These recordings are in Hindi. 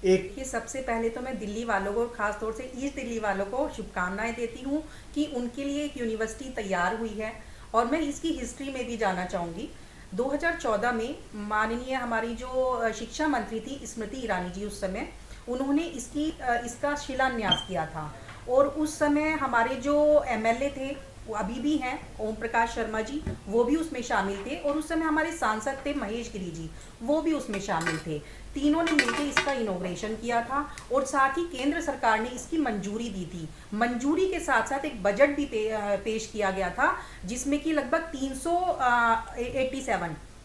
एक कि सबसे पहले तो मैं दिल्ली वालों को, खास तौर से ईस्ट दिल्ली वालों को शुभकामनाएं देती हूँ कि उनके लिए एक यूनिवर्सिटी तैयार हुई है। और मैं इसकी हिस्ट्री में भी जाना चाहूँगी। 2014 में माननीय हमारी जो शिक्षा मंत्री थी स्मृति ईरानी जी, उस समय उन्होंने इसका शिलान्यास किया था। और उस समय हमारे जो एमएलए थे, वो अभी भी हैं, ओम प्रकाश शर्मा जी, वो भी उसमें शामिल थे। और उस समय हमारे सांसद थे महेश गिरी जी, वो भी उसमें शामिल थे। तीनों ने मिलकर इसका इनॉग्रेशन किया था। और साथ ही केंद्र सरकार ने इसकी मंजूरी दी थी। मंजूरी के साथ साथ एक बजट भी पेश किया गया था, जिसमें कि लगभग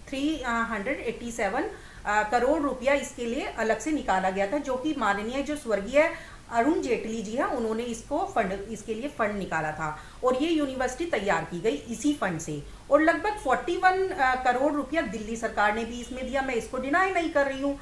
387 करोड़ रुपया इसके लिए अलग से निकाला गया था, जो कि माननीय जो स्वर्गीय अरुण जेटली जी हैं, उन्होंने इसके लिए फंड निकाला था। और ये यूनिवर्सिटी तैयार की गई इसी फंड से। और लगभग 41 करोड़ रुपया दिल्ली सरकार ने भी इसमें दिया। मैं इसको डिनाई नहीं कर रही हूँ।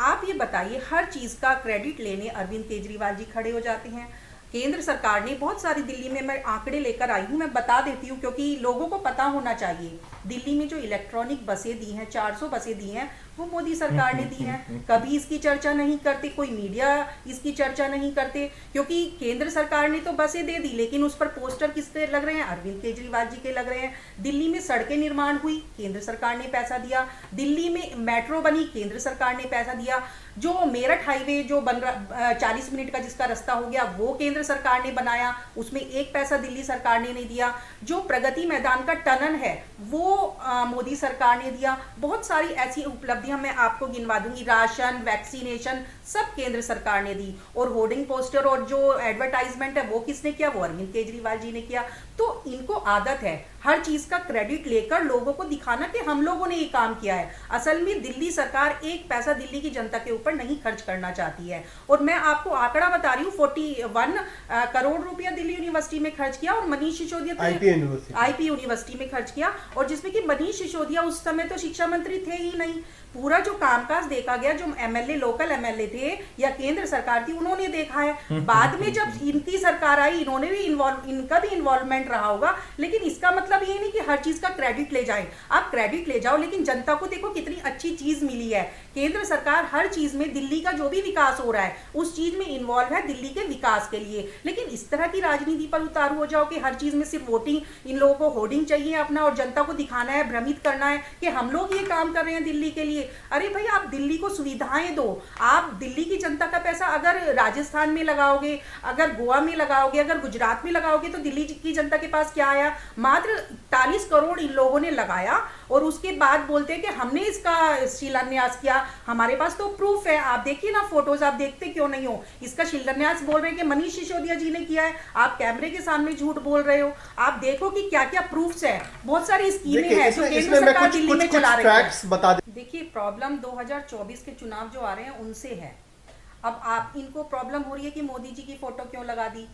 आप ये बताइए, हर चीज का क्रेडिट लेने अरविंद केजरीवाल जी खड़े हो जाते हैं। केंद्र सरकार ने बहुत सारी, दिल्ली में मैं आंकड़े लेकर आई हूँ, मैं बता देती हूँ क्योंकि लोगों को पता होना चाहिए। दिल्ली में जो इलेक्ट्रॉनिक बसें दी हैं, 400 बसें दी हैं, वो मोदी सरकार ने दी हैं। कभी इसकी चर्चा नहीं करते, कोई मीडिया इसकी चर्चा नहीं करते, क्योंकि केंद्र सरकार ने तो बसें दे दी, लेकिन उस पर पोस्टर किसके लग रहे हैं? अरविंद केजरीवाल जी के लग रहे हैं। दिल्ली में सड़कें निर्माण हुई, केंद्र सरकार ने पैसा दिया। दिल्ली में मेट्रो बनी, केंद्र सरकार ने पैसा दिया। जो मेरठ हाईवे जो बन रहा 40 मिनट का जिसका रास्ता हो गया, वो केंद्र सरकार ने बनाया, उसमें एक पैसा दिल्ली सरकार ने नहीं दिया। जो प्रगति मैदान का टनल है, वो मोदी सरकार ने दिया। बहुत सारी ऐसी उपलब्धियां मैं आपको गिनवा दूंगी। राशन, वैक्सीनेशन, सब केंद्र सरकार ने दी। और होर्डिंग पोस्टर और जो एडवर्टाइजमेंट है, वो किसने किया? वो अरविंद केजरीवाल जी ने किया। तो इनको आदत है हर चीज का क्रेडिट लेकर लोगों को दिखाना कि हम लोगों ने ये काम किया है। असल में दिल्ली सरकार एक पैसा दिल्ली की जनता के ऊपर नहीं खर्च करना चाहती है। और मैं आपको आंकड़ा बता रही हूँ, 41 करोड़ रुपया दिल्ली यूनिवर्सिटी में खर्च किया। और मनीष सिसोदिया आईपी यूनिवर्सिटी में खर्च किया, और जिसमें कि मनीष सिसोदिया उस समय तो शिक्षा मंत्री थे ही नहीं। पूरा जो कामकाज देखा गया, जो एमएलए, लोकल एमएलए थे या केंद्र सरकार थी, उन्होंने देखा है। बाद में जब इनकी सरकार आई, इन्होंने भी इनका भी इन्वॉल्वमेंट रहा होगा। लेकिन इसका मतलब ये नहीं कि हर चीज का क्रेडिट ले जाएं। आप क्रेडिट ले जाओ, लेकिन जनता को देखो कितनी अच्छी चीज मिली है। केंद्र सरकार हर चीज में दिल्ली का जो भी विकास हो रहा है, उस चीज में इन्वॉल्व है दिल्ली के विकास के लिए। लेकिन इस तरह की राजनीति पर उतारू हो जाओ कि हर चीज में सिर्फ वोटिंग, इन लोगों को होर्डिंग चाहिए अपना, और जनता को दिखाना है, भ्रमित करना है कि हम लोग ये काम कर रहे हैं दिल्ली के लिए। अरे भाई, आप दिल्ली को सुविधाएं दो। आप दिल्ली की जनता का पैसा अगर राजस्थान में लगाओगे, अगर गोवा में लगाओगे, अगर गुजरात में लगाओगे, तो दिल्ली की जनता के पास क्या आया? मात्र 41 करोड़ इन लोगों ने लगाया। और उसके बाद बोलते हैं कि हमने इसका शिलान्यास किया। हमारे पास तो प्रूफ है, आप देखिए ना फोटोज, आप देखते क्यों नहीं हो? इसका शिलान्यास बोल रहे हैं कि मनीष सिसोदिया जी ने किया है। आप कैमरे के सामने झूठ बोल रहे हो। आप देखो कि क्या क्या प्रूफ्स है। बहुत सारी स्कीमें हैं जो केंद्र सरकार दिल्ली में चला रही है। देखिए, प्रॉब्लम 2024 के चुनाव जो आ रहे हैं उनसे है। अब आप इनको प्रॉब्लम हो रही है कि मोदी जी की फोटो क्यों लगा दी।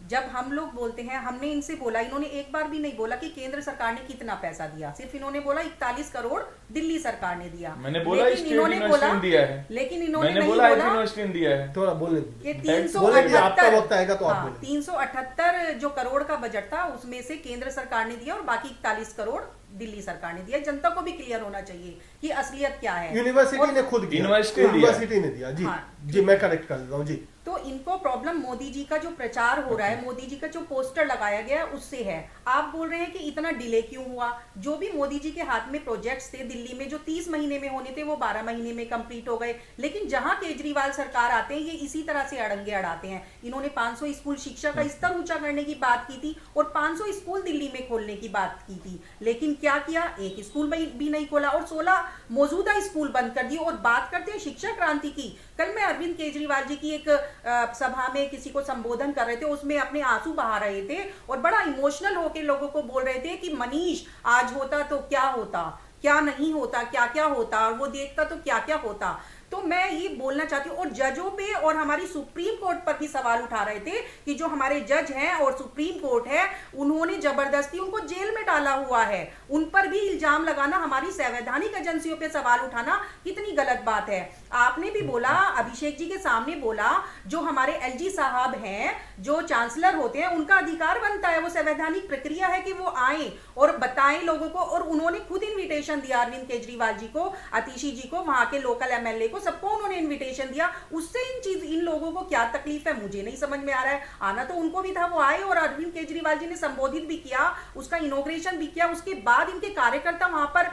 जब हम लोग बोलते हैं, हमने इनसे बोला, इन्होंने एक बार भी नहीं बोला कि केंद्र सरकार ने कितना पैसा दिया। सिर्फ इन्होंने बोला 41 करोड़ दिल्ली सरकार ने दिया। मैंने बोला लेकिन इन्होंने बोला दिया है, लेकिन इन्होंने नहीं बोला दिया है। थोड़ा बोले कि 378 जो करोड़ का बजट था, उसमें से केंद्र सरकार ने दिया और बाकी 41 करोड़ दिल्ली सरकार ने दिया। जनता को भी क्लियर होना चाहिए कि असलियत क्या है। यूनिवर्सिटी ने खुद यूनिवर्सिटी ने दिया जी। जी, मैं करेक्ट कर देता हूँ जी। तो इनको प्रॉब्लम मोदी जी का जो प्रचार हो रहा है, मोदी जी का जो पोस्टर लगाया गया उससे है। आप बोल रहे हैं कि इतना डिले क्यों हुआ? जो भी मोदी जी के हाथ में प्रोजेक्ट्स थे दिल्ली में, जो 30 महीने में होने थे, वो 12 महीने में कंप्लीट हो गए। लेकिन जहां केजरीवाल सरकार आते हैं, ये इसी तरह से अड़ंगे अड़ाते हैं। इन्होंने 500 स्कूल, शिक्षा का स्तर ऊंचा करने की बात की थी और 500 स्कूल दिल्ली में खोलने की बात की थी। लेकिन क्या किया? एक स्कूल भी नहीं खोला और 16 मौजूदा स्कूल बंद कर दिए। और बात करते हैं शिक्षा क्रांति की। कल मैं अरविंद केजरीवाल जी की एक सभा में किसी को संबोधन कर रहे थे, उसमें अपने आंसू बहा रहे थे और बड़ा इमोशनल होकर लोगों को बोल रहे थे कि मनीष आज होता तो क्या होता, क्या नहीं होता, क्या क्या होता, और वो देखता तो क्या क्या होता। तो मैं ये बोलना चाहती हूँ, और जजों पे और हमारी सुप्रीम कोर्ट पर भी सवाल उठा रहे थे कि जो हमारे जज हैं और सुप्रीम कोर्ट है, उन्होंने जबरदस्ती उनको जेल में डाला हुआ है। उन पर भी इल्जाम लगाना, हमारी संवैधानिक एजेंसियों पे सवाल उठाना कितनी गलत बात है। आपने भी बोला, अभिषेक जी के सामने बोला, जो हमारे एलजी साहब हैं, जो चांसलर होते हैं, उनका अधिकार बनता है, वो संवैधानिक प्रक्रिया है कि वो आए और बताएं लोगों को। और उन्होंने खुद इन्विटेशन दिया अरविंद केजरीवाल जी को, आतिशी जी को, वहां के लोकल एमएलए को को सबको उन्होंने इन्विटेशन दिया, उससे इन लोगों को क्या तकलीफ है मुझे नहीं समझ में आ रहा है। आना तो उनको भी था, वो आए और अरविंद केजरीवाल जी ने संबोधित भी किया, उसका इनॉग्रेशन भी किया। उसके बाद इनके कार्यकर्ता वहां पर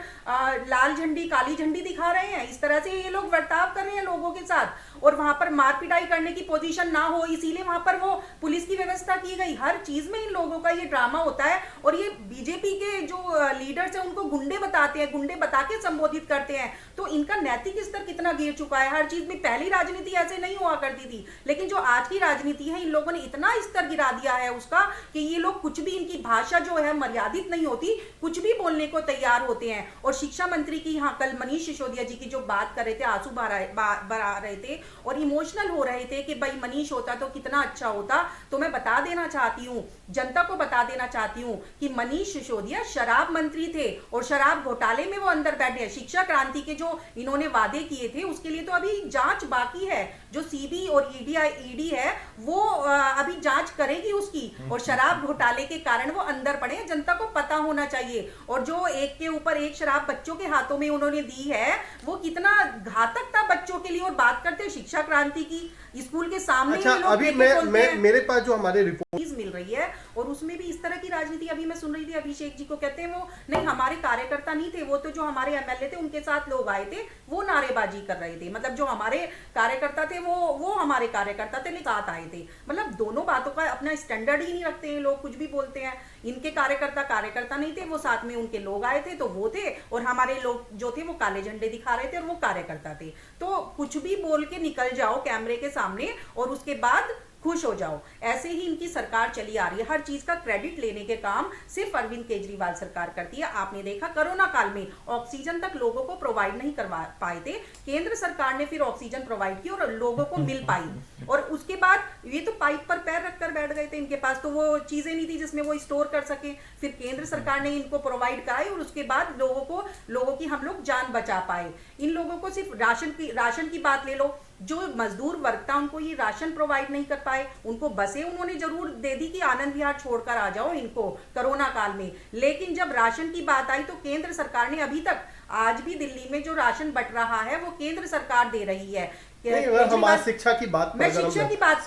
लाल झंडी काली झंडी दिखा रहे हैं, इस तरह से ये लोग बर्ताव कर रहे हैं लोगों के साथ, और वहां पर मार पिटाई करने की पोजीशन ना हो इसीलिए वहां पर वो पुलिस की व्यवस्था की गई। हर चीज में इन लोगों का ये ड्रामा होता है, और ये बीजेपी के जो लीडर्स हैं उनको गुंडे बताते हैं, गुंडे बता के संबोधित करते हैं। तो इनका नैतिक स्तर कितना गिर चुका है। हर चीज में पहली राजनीति ऐसे नहीं हुआ करती थी, लेकिन जो आज की राजनीति है इन लोगों ने इतना स्तर गिरा दिया है उसका कि ये लोग कुछ भी, इनकी भाषा जो है मर्यादित नहीं होती, कुछ भी बोलने को तैयार होते हैं। और शिक्षा मंत्री की यहाँ कल मनीष सिसोदिया जी की जो बात कर रहे थे, आंसू बहा रहे थे और इमोशनल हो रहे थे कि भाई मनीष होता तो कितना अच्छा होता। तो मैं बता देना चाहती हूँ, जनता को बता देना चाहती हूँ कि मनीष सिसोदिया शराब मंत्री थे और शराब घोटाले में वो अंदर बैठे हैं। शिक्षा क्रांति के जो इन्होंने वादे किए थे उसके लिए तो अभी जांच बाकी है, जो सीबी और ईडी है वो अभी जांच करेगी उसकी, और शराब घोटाले के कारण वो अंदर पड़े, जनता को पता होना चाहिए। और जो एक के ऊपर एक शराब बच्चों के हाथों में उन्होंने दी है वो कितना घातक था बच्चों के लिए। और बात करते हैं शिक्षा क्रांति की, स्कूल के सामने अच्छा, अभी मेरे पास जो हमारे रिपोर्ट मिल रही है और उसमें भी इस तरह की राजनीति अभी मैं सुन रही थी। अभिषेक जी को कहते हैं वो नहीं हमारे कार्यकर्ता नहीं थे, वो तो जो हमारे एमएलए थे उनके साथ लोग आए थे, वो नारेबाजी कर रहे थे। मतलब जो हमारे कार्यकर्ता थे वो हमारे कार्यकर्ता थे लेकर आए थे। मतलब दोनों बातों का अपना स्टैंडर्ड ही नहीं रखते हैं लोग, कुछ भी बोलते हैं। इनके कार्यकर्ता नहीं थे, वो साथ में उनके लोग आए थे तो वो थे, और हमारे लोग जो थे वो काले झंडे दिखा रहे थे और वो कार्यकर्ता थे। तो कुछ भी बोल के निकल जाओ कैमरे के सामने और उसके बाद खुश हो जाओ। ऐसे ही इनकी सरकार चली आ रही है। हर चीज का क्रेडिट लेने के काम सिर्फ अरविंद केजरीवाल सरकार करती है। आपने देखा कोरोना काल में ऑक्सीजन तक लोगों को प्रोवाइड नहीं करवा पाए थे, केंद्र सरकार ने फिर ऑक्सीजन प्रोवाइड की और लोगों को मिल पाई। और उसके बाद ये तो पाइप पर पैर रखकर बैठ गए थे, इनके पास तो वो चीजें नहीं थी जिसमें वो स्टोर कर सके। फिर केंद्र सरकार ने इनको प्रोवाइड कराई और उसके बाद लोगों की हम लोग जान बचा पाए। इन लोगों को सिर्फ राशन की बात ले लो, जो मजदूर वर्ग था उनको ये राशन प्रोवाइड नहीं कर पाए। उनको बसें उन्होंने जरूर दे दी कि आनंद विहार छोड़कर आ जाओ इनको कोरोना काल में, लेकिन जब राशन की बात आई तो केंद्र सरकार ने अभी तक, आज भी दिल्ली में जो राशन बट रहा है वो केंद्र सरकार दे रही है। हम आज शिक्षा की बात पर, मैं शिक्षा की बात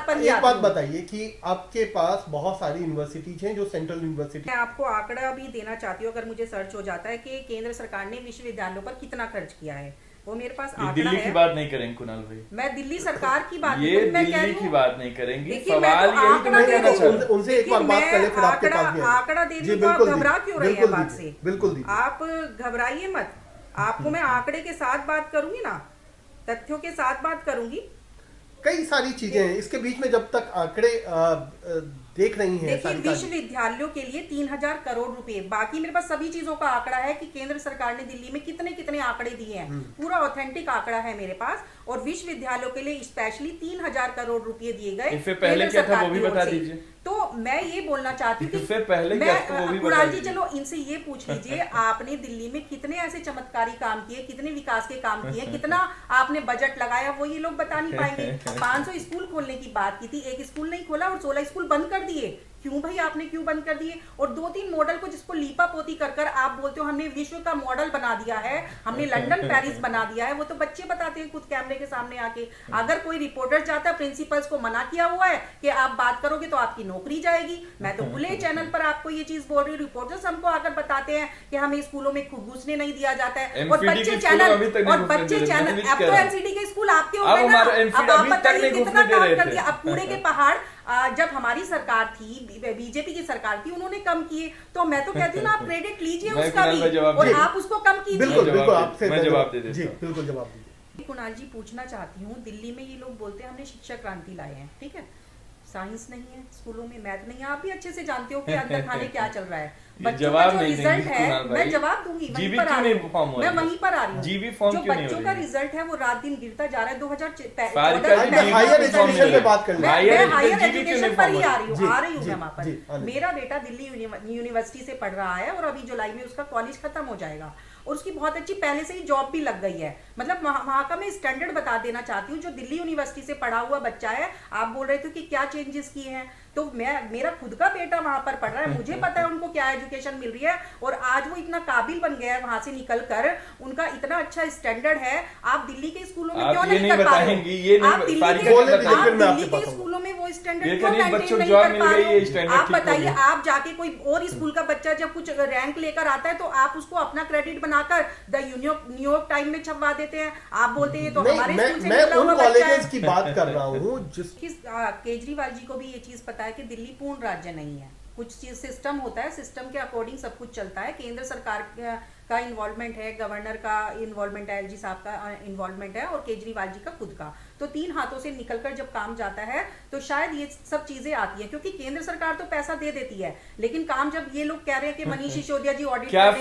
पर ही एक बात बताइए कि आपके पास बहुत सारी यूनिवर्सिटीज हैं जो सेंट्रल यूनिवर्सिटी। मैं आपको आंकड़ा भी देना चाहती हूँ, अगर मुझे सर्च हो जाता है कि केंद्र सरकार ने विश्वविद्यालयों पर कितना खर्च किया है, वो मेरे पास आंकड़ा दिल्ली की बात नहीं करेंगे कुणाल भाई, मैं दिल्ली सरकार की बात ये दिल्ली की बात नहीं करेंगे। सवाल यही तो मैं कहना चाहता हूं, उनसे एक बार बात कर ले फिर आपके पास भी आंकड़ा दे दी तो आप घबरा क्यों रहे हैं बात से? बिल्कुल आप घबराइए मत, आपको मैं आंकड़े के साथ बात करूंगी ना, तथ्यों के साथ बात करूंगी। कई सारी चीजें हैं इसके बीच में, जब तक आंकड़े देख रही हैं। देखिए विश्वविद्यालयों के लिए 3000 करोड़ रुपए, बाकी मेरे पास सभी चीजों का आंकड़ा है कि केंद्र सरकार ने दिल्ली में कितने कितने आंकड़े दिए हैं, पूरा ऑथेंटिक आंकड़ा है मेरे पास। और विश्वविद्यालयों के लिए स्पेशली 3000 करोड़ रुपए दिए गए। इससे पहले क्या था वो भी बता दीजिए। तो मैं ये बोलना चाहती हूँ इससे पहले क्या था वो भी बता दीजिए। चलो इनसे ये पूछ लीजिए आपने दिल्ली में कितने ऐसे चमत्कारी काम किए, कितने विकास के काम किए, कितना आपने बजट लगाया, वो ये लोग बता नहीं पाएंगे। 500 स्कूल खोलने की बात की थी, एक स्कूल नहीं खोला और 16 स्कूल बंद कर दिए। क्यों भाई, आपने क्यों बंद कर दिए? और 2-3 मॉडल को जिसको लीपा पोती कर आप बोलते हो हमने विश्व का मॉडल बना दिया है, हमने लंदन पेरिस बना दिया है, वो तो बच्चे बताते हैं खुद कैमरे के सामने आके। अगर कोई रिपोर्टर जाता है, प्रिंसिपल्स को मना किया हुआ है कि आप बात करोगे तो आपकी नौकरी जाएगी। मैं तो खुले चैनल पर आपको ये चीज बोल रही हूँ, रिपोर्टर्स हमको आकर बताते हैं कि हमें स्कूलों में घुसने नहीं दिया जाता है। और बच्चे चैनल अब तो एनसीडी के स्कूल आपके हो गए ना, अब आप बताइए कितना काम कर दिया। अब कूड़े के पहाड़ जब हमारी सरकार थी, बीजेपी की सरकार थी, उन्होंने कम किए। तो मैं तो कहती हूँ ना, आप क्रेडिट लीजिए उसका भी और आप उसको कम कीजिए। बिल्कुल आपसे मैं जवाब दे देता जी, बिल्कुल जवाब दीजिए। कुणाल जी पूछना चाहती हूँ, दिल्ली में ये लोग बोलते हैं हमने शिक्षा क्रांति लाए हैं, ठीक है, साइंस नहीं है स्कूलों में, मैथ नहीं है। आप भी अच्छे से जानते हो कि अंदर खाने क्या चल रहा है। बच्चों का जो रिजल्ट है, मैं जवाब दूंगी, वहीं पर आ रही हूँ, मैं वहीं पर आ रही हूँ। जो बच्चों का रिजल्ट है वो रात दिन गिरता जा रहा है। 2014 मैं हायर एजुकेशन पे बात कर रही हूँ, हायर एजुकेशन पर ही आ रही हूँ मैं वहाँ पर। मेरा बेटा दिल्ली यूनिवर्सिटी से पढ़ रहा है और अभी जुलाई में उसका कॉलेज खत्म हो जाएगा। और उसकी बहुत अच्छी पहले से ही जॉब भी लग गई है। मतलब वहां का मैं स्टैंडर्ड बता देना चाहती हूँ, जो दिल्ली यूनिवर्सिटी से पढ़ा हुआ बच्चा है, आप बोल रहे थे कि क्या चेंजेस किए हैं, तो मेरा खुद का बेटा वहां पर पढ़ रहा है, मुझे पता है उनको क्या एजुकेशन मिल रही है, और आज वो इतना काबिल बन गया है वहां से निकलकर, उनका इतना अच्छा स्टैंडर्ड है। आप दिल्ली के स्कूलों में क्यों नहीं कर पा रहे? आप दिल्ली के स्कूलों में वो स्टैंडर्ड क्यों मेंटेन नहीं कर पा रहे? आप बताइए, आप जाके कोई और स्कूल का बच्चा जब कुछ रैंक लेकर आता है तो आप उसको अपना क्रेडिट बनाकर द न्यूयॉर्क टाइम में छपवा देते हैं। आप बोलते हैं तो हमारे स्कूल से निकला हुआ बच्चा है। की बात कर रहा हूँ केजरीवाल जी को भी ये चीज पता है कि दिल्ली पूर्ण राज्य नहीं है, कुछ चीज सिस्टम होता है, सिस्टम के अकॉर्डिंग सब कुछ चलता है। केंद्र सरकार का इन्वॉल्वमेंट है, गवर्नर का इन्वॉल्वमेंट है, एलजी साहब का इन्वॉल्वमेंट है, और केजरीवाल जी का खुद का। तो तीन हाथों से निकलकर जब काम जाता है तो शायद ये सब चीजें आती हैं, क्योंकि केंद्र सरकार तो पैसा दे देती है, लेकिन काम जब ये लोग कह रहे हैं कि मनीष सिसोदिया जी ऑडिट क्या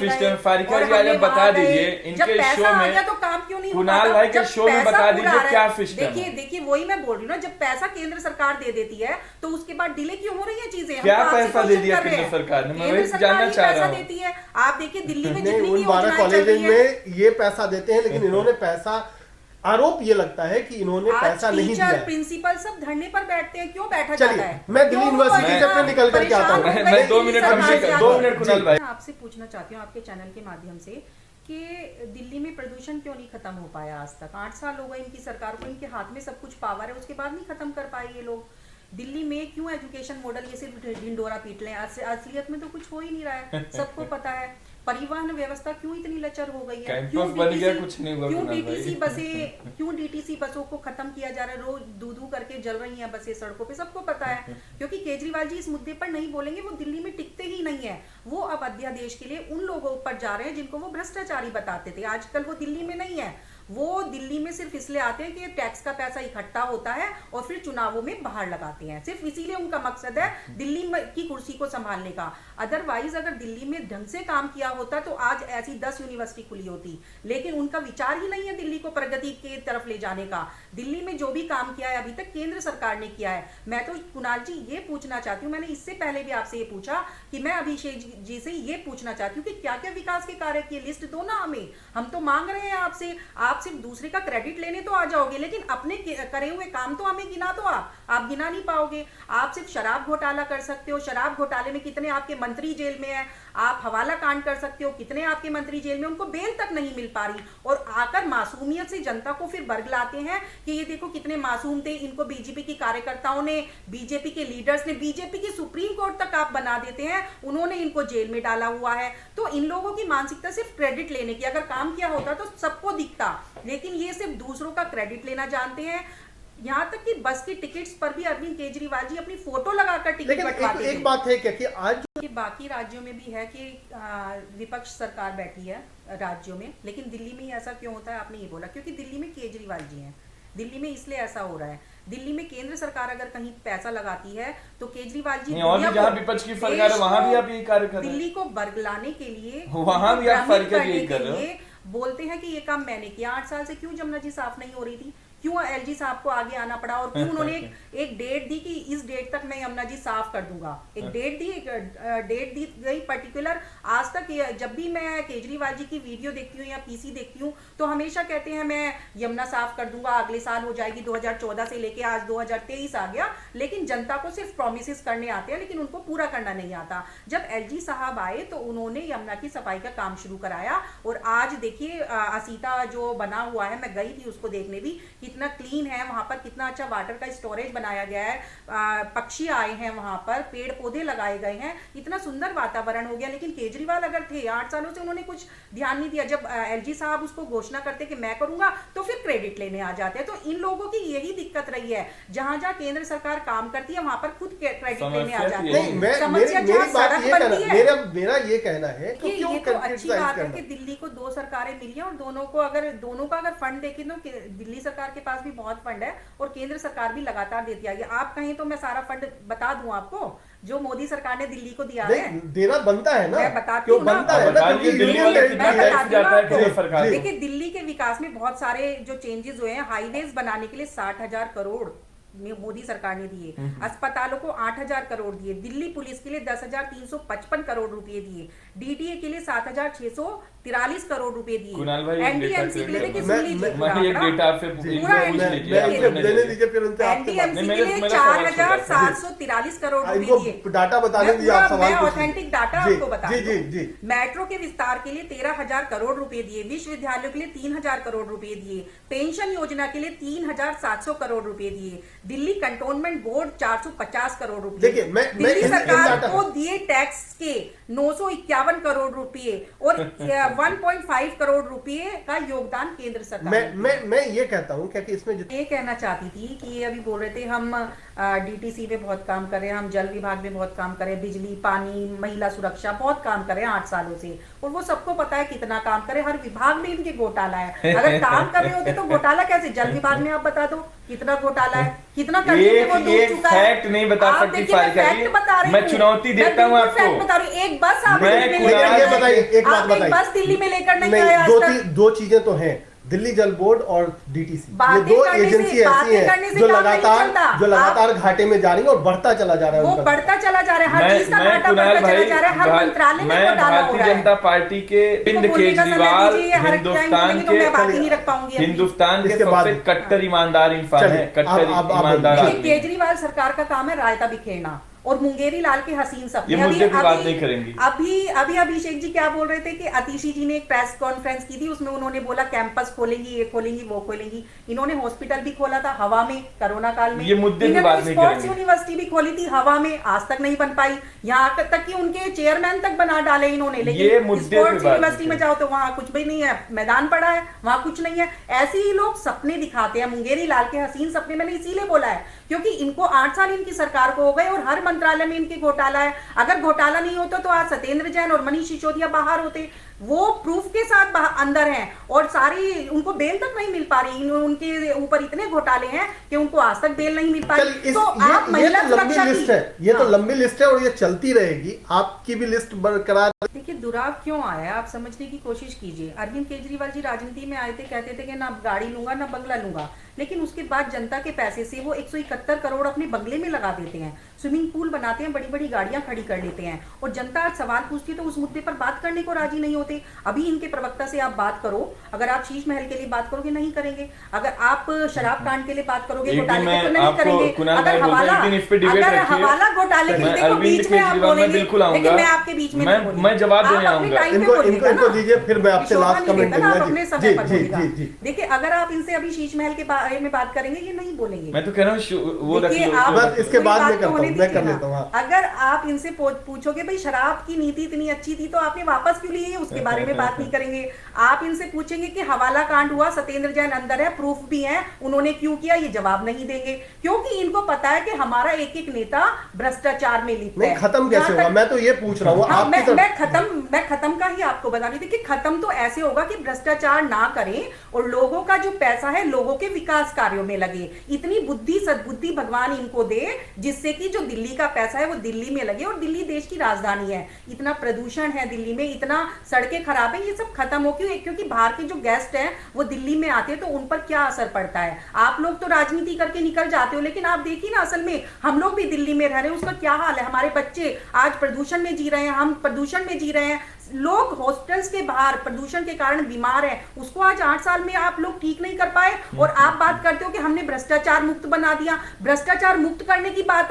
बता दीजिए इनके शो में, तो काम क्यों नहीं कुणाल भाई के शो में बता दीजिए क्या सिस्टम। देखिए वही मैं बोल रही हूँ ना, जब पैसा केंद्र सरकार दे देती है तो उसके बाद डिले क्यों हो रही है चीजें? क्या पैसा दे दिया केंद्र सरकार ने, मैं जानना चाह रहा हूँ। देती है, आप देखिए दिल्ली में जितनी भी 12 कॉलेज में ये पैसा देते हैं, लेकिन इन्होंने पैसा, आरोप ये लगता है कि इन्होंने पैसा नहीं दिया। प्रिंसिपल सब धरने पर बैठते हैं, क्यों बैठा जाता है? मैं दिल्ली यूनिवर्सिटी से निकल करके आता हूँ। मैं 2 मिनट कुणाल भाई आपसे पूछना चाहती हूँ आपके चैनल के माध्यम से कि दिल्ली में प्रदूषण क्यों नहीं खत्म हो पाया आज तक? 8 साल हो गए इनकी सरकार को, इनके हाथ में सब कुछ पावर है, उसके बाद नहीं खत्म कर पाए ये लोग। दिल्ली में क्यों एजुकेशन मॉडल ये सिर्फ ढिंडोरा पीट लें? असलियत में तो कुछ हो ही नहीं रहा है, सबको पता है। परिवहन व्यवस्था क्यों इतनी लचर हो गई है? क्यों डीटीसी बसों को खत्म किया जा रहा है? रोज दू करके जल रही हैं बसें सड़कों पे, सबको पता है। क्योंकि केजरीवाल जी इस मुद्दे पर नहीं बोलेंगे, वो दिल्ली में टिकते ही नहीं है। वो अब अध्यादेश के लिए उन लोगों पर जा रहे हैं जिनको वो भ्रष्टाचारी बताते थे, आजकल वो दिल्ली में नहीं है। वो दिल्ली में सिर्फ इसलिए आते हैं कि टैक्स का पैसा इकट्ठा होता है और फिर चुनावों में बाहर लगाते हैं, सिर्फ इसीलिए उनका मकसद है दिल्ली की कुर्सी को संभालने का। अदरवाइज अगर दिल्ली में ढंग से काम किया होता तो आज ऐसी 10 यूनिवर्सिटी खुली होती, लेकिन उनका विचार ही नहीं है दिल्ली को प्रगति की तरफ ले जाने का। दिल्ली में जो भी काम किया है अभी तक केंद्र सरकार ने किया है। मैं तो कुणाल जी ये पूछना चाहती हूँ, मैंने इससे पहले भी आपसे ये पूछा कि मैं अभिषेक जी से ये पूछना चाहती हूँ कि क्या क्या विकास के कार्य की लिस्ट दो ना हमें, हम तो मांग रहे हैं आपसे। आप सिर्फ दूसरे का क्रेडिट लेने तो आ जाओगे, लेकिन अपने करे हुए काम तो हमें गिना दो। आप गिना नहीं पाओगे। आप सिर्फ शराब घोटाला कर सकते हो, शराब घोटाले में कितने आपके मंत्री जेल में है। आप हवाला कांड कर सकते हो, कितने आपके मंत्री जेल में, उनको बेल तक नहीं मिल पा रही। और आकर मासूमियत से जनता को फिर बरगलाते हैं कि ये देखो कितने मासूम थे। इनको बीजेपी की कार्यकर्ताओं ने, बीजेपी के लीडर्स ने, बीजेपी की सुप्रीम कोर्ट तक आप बना देते हैं, उन्होंने इनको जेल में डाला हुआ है। तो इन लोगों की मानसिकता सिर्फ क्रेडिट लेने की, अगर काम किया होता तो सबको दिखता, लेकिन ये सिर्फ दूसरों का क्रेडिट लेना जानते हैं। यहाँ तक कि बस की टिकट्स पर भी अरविंद केजरीवाल जी अपनी फोटो लगाकर टिकट कटवाते थे। एक बात है क्या कि आज बाकी राज्यों में भी है कि विपक्ष सरकार बैठी है राज्यों में, लेकिन दिल्ली में ऐसा क्यों होता है? आपने ये बोला क्योंकि दिल्ली में केजरीवाल जी हैं, दिल्ली में इसलिए ऐसा हो रहा है। दिल्ली में केंद्र सरकार अगर कहीं पैसा लगाती है तो केजरीवाल जी और भी जहां विपक्ष की सरकार है वहां भी आप यही कार्य कर रहे हैं। दिल्ली को बरगलाने के लिए, वहां भी आप यही कर रहे हो। बोलते हैं कि ये काम मैंने किया। 8 साल से क्यों जमुना जी साफ नहीं हो रही थी? क्यों एलजी साहब को आगे आना पड़ा? और क्यों उन्होंने एक डेट दी कि इस डेट तक मैं यमुना जी साफ कर दूंगा? एक डेट दी गई पर्टिकुलर। आज तक जब भी मैं केजरीवाल जी की वीडियो देखती हूँ या पीसी देखती हूँ तो हमेशा कहते हैं मैं यमुना साफ कर दूंगा, अगले साल हो जाएगी। 2014 से लेके आज 2023 आ गया, लेकिन जनता को सिर्फ प्रोमिस करने आते हैं, लेकिन उनको पूरा करना नहीं आता। जब एलजी साहब आए तो उन्होंने यमुना की सफाई का काम शुरू कराया, और आज देखिए असीता जो बना हुआ है, मैं गई थी उसको देखने भी, कितना क्लीन है वहां पर, कितना अच्छा वाटर का स्टोरेज बनाया गया है, पक्षी आए हैं वहां पर, पेड़ पौधे लगाए गए हैं, इतना सुंदर वातावरण हो गया। लेकिन केजरीवाल अगर थे 8 सालों से, उन्होंने कुछ ध्यान नहीं दिया। जब एलजी साहब उसको घोषणा करते कि मैं करूंगा तो फिर क्रेडिट लेने आ जाते हैं। तो इन लोगों की यही दिक्कत रही है, जहां जहां केंद्र सरकार काम करती है वहां पर खुद क्रेडिट लेने आ जाते हैं। समस्या जहां सड़क बनती है, मेरा ये कहना है कि ये तो अच्छी बात है कि दिल्ली को 2 सरकारें मिली हैं, और दोनों का अगर फंड देखें तो दिल्ली सरकार के पास भी बहुत फंड है और केंद्र सरकार भी लगातार देती आई है। आप कहें तो मैं सारा फंड बता दूं आपको जो मोदी सरकार ने दिल्ली को दिया है। देना बनता है ना, मैं बताती हूँ ना, देखिए दिल्ली के विकास में बहुत सारे जो चेंजेस हुए हैं, हाईवेज बनाने के लिए 60,000 करोड़ मोदी सरकार ने दिए, अस्पतालों को 8,000 करोड़ दिए, दिल्ली पुलिस के लिए 10,355 करोड़ रुपए दिए, डीटीए के लिए 7,643 करोड़ रुपए दिए, एनडीएमसी के लिए देखिए सुन लीजिए एनडीएमसी के लिए 4,743 करोड़ रुपए दिए। डाटा बताने दीजिए, आप सवाल ऑथेंटिक डाटा आपको बता दूं। मेट्रो के विस्तार के लिए 13,000 करोड़ रुपए दिए, विश्वविद्यालयों के लिए 3,000 करोड़ रुपए दिए, पेंशन योजना के लिए 3,700 करोड़ रुपए दिए, दिल्ली कंटोनमेंट बोर्ड 450 करोड़ रुपए, दिल्ली सरकार को दिए टैक्स के 951 करोड़ रुपए और 1.5 करोड़ रुपए का योगदान केंद्र सरकार। मैं ये कहता हूँ कि इसमें ये कहना चाहती थी कि ये अभी बोल रहे थे हम डीटीसी में बहुत काम कर रहे हैं, हम जल विभाग में बहुत काम कर रहे हैं, बिजली पानी महिला सुरक्षा बहुत काम कर रहे हैं 8 सालों से, और वो सबको पता है कितना काम करे, हर विभाग में इनके घोटाला है। अगर काम कर रहे होते तो घोटाला कैसे, जल विभाग में आप बता दो कितना घोटाला है, कितना कर ये फैक्ट नहीं बता सकती फारिका, मैं चुनौती देता हूँ आपको, बता रही हूँ। एक बस आप बस दिल्ली में लेकर नहीं आया। दो चीजें तो हैं, दिल्ली जल बोर्ड और डीटीसी, ये दो एजेंसी ऐसी हैं जो लगातार घाटे में जा रही है और बढ़ता चला जा रहा है, वो बढ़ता चला जा रहा है, हर चीज का घाटा बढ़ता चला जा रहा है, हर मंत्रालय में घोटाला हो रहा है। भारतीय जनता पार्टी के अरविंद केजरीवाल हिंदुस्तान के सबसे कट्टर ईमानदार इंसान है, कट्टर ईमानदार। केजरीवाल सरकार का काम है रायता बिखेरना और मुंगेरी लाल के हसीन सपने। ये मुद्दे पे बात नहीं करेंगे। अभी अभिषेक जी क्या बोल रहे थे कि अतिशी जी ने एक प्रेस कॉन्फ्रेंस की थी, उसमें उन्होंने बोला कैंपस खोलेंगी, ये खोलेंगी, वो खोलेंगी। इन्होंने हॉस्पिटल भी खोला था हवा में कोरोना काल में। ये मुद्दे पे बात नहीं करेंगे। स्पोर्ट्स यूनिवर्सिटी भी खोली थी हवा में, आज तक नहीं बन पाई, यहाँ तक कि उनके चेयरमैन तक बना डाले इन्होंने। लेकिन स्पोर्ट्स यूनिवर्सिटी में जाओ तो वहाँ कुछ भी नहीं है, मैदान पड़ा है, वहाँ कुछ नहीं है। ऐसे ही लोग सपने दिखाते हैं, मुंगेरी लाल के हसीन सपने मैंने इसीलिए बोला है क्योंकि इनको 8 साल इनकी सरकार को हो गए और हर मंत्रालय में इनके घोटाला है। अगर घोटाला नहीं होता तो आज सत्येंद्र जैन और मनीष सिसोदिया बाहर होते, वो प्रूफ के साथ अंदर हैं और सारी उनको बेल तक नहीं मिल पा रही, उनके ऊपर इतने घोटाले हैं कि उनको आज तक बेल नहीं मिल पा रही। तो आप महिला सुरक्षा की ये तो लंबी लिस्ट है और ये चलती रहेगी, आपकी भी लिस्ट बरकरार। देखिए दुराव क्यों आया आप समझने की कोशिश कीजिए। अरविंद केजरीवाल जी राजनीति में आए थे, कहते थे कि ना गाड़ी लूंगा ना बंगला लूंगा, लेकिन उसके बाद जनता के पैसे से वो 171 करोड़ अपने बंगले में लगा देते हैं, स्विमिंग पूल बनाते हैं, बड़ी बड़ी गाड़ियां खड़ी कर लेते हैं और जनता आज सवाल पूछती है तो उस मुद्दे पर बात करने को राजी नहीं होते। अभी इनके प्रवक्ता से आप बात करो, अगर आप शीश महल के लिए बात करोगे नहीं करेंगे, अगर आप शराब कांड के लिए बात करोगे घोटाले की तो नहीं करेंगे, अगर हवाला घोटाले के बीच में आप बोलेंगे, लेकिन मैं आपके बीच में मैं जवाब देने आऊंगा। इनको दीजिए, फिर मैं आपसे लास्ट कमेंट अपने समय पर बोलेगा। देखिए अगर आप इनसे अभी शीश महल के बारे में बात करेंगे ये नहीं बोलेंगे। मैं तो कह रहा हूँ वो इसके बाद में करता हूँ, मैं कर लेता हूँ। अगर आप इनसे पूछोगे भाई शराब की नीति इतनी अच्छी थी तो आपने वापस क्यों ली है, उसके बारे में बात नहीं करेंगे। आप इनसे पूछेंगे कि हवाला कांड हुआ, सत्येंद्र जैन अंदर है, प्रूफ भी है, उन्होंने क्यों किया, ये जवाब नहीं देंगे क्योंकि इनको पता है कि हमारा एक एक नेता भ्रष्टाचार में लिप्त है। खत्म कैसे होगा, मैं तो ये पूछ रहा हूँ। मैं खत्म का ही आपको बता रही थी कि खत्म तो ऐसे होगा कि भ्रष्टाचार ना करें और लोगों का जो पैसा है लोगों के विकास कार्यों में लगे। इतनी बुद्धि सद्बुद्धि भगवान इनको दे जिससे कि जो दिल्ली का पैसा है वो दिल्ली में लगे। और दिल्ली देश की राजधानी है, इतना प्रदूषण है दिल्ली में, इतना सड़कें खराब है, ये सब खत्म हो क्योंकि बाहर के जो गेस्ट हैं वो दिल्ली में आते हैं तो उन पर क्या असर पड़ता है। आप लोग तो राजनीति करके निकल जाते हो, लेकिन आप देखिए ना असल में हम लोग भी दिल्ली में रह रहे हैं, उसका क्या हाल है। हमारे बच्चे आज प्रदूषण में जी रहे हैं, हम प्रदूषण में जी रहे हैं, लोग हॉस्पिटल्स के बाहर प्रदूषण के कारण बीमार हैं, उसको आज 8 साल में आप लोग ठीक नहीं कर पाए। और आप बात करते हो कि हमने भ्रष्टाचार मुक्त बना दिया। भ्रष्टाचार मुक्त करने की बात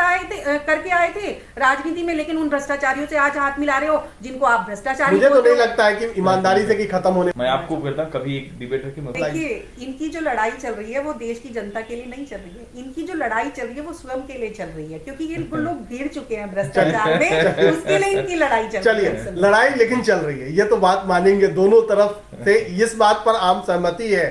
करके आए थे राजनीति में, लेकिन उन भ्रष्टाचारियों से आज हाथ मिला रहे हो जिनको आप भ्रष्टाचारी। मुझे तो नहीं लगता है कि ईमानदारी से कि खत्म होने। मैं आपको कहता हूं कभी एक डिबेटर की देखिए इनकी जो लड़ाई चल रही है वो देश की जनता के लिए नहीं चल रही है, इनकी जो लड़ाई चल रही है वो स्वयं के लिए चल रही है क्योंकि ये लोग भिड़ चुके हैं भ्रष्टाचार में, उसके लिए इनकी लड़ाई चल रही है। चलिए लड़ाई लेकिन चल रही है, ये तो बात मानेंगे, दोनों तरफ से इस बात पर आम सहमति है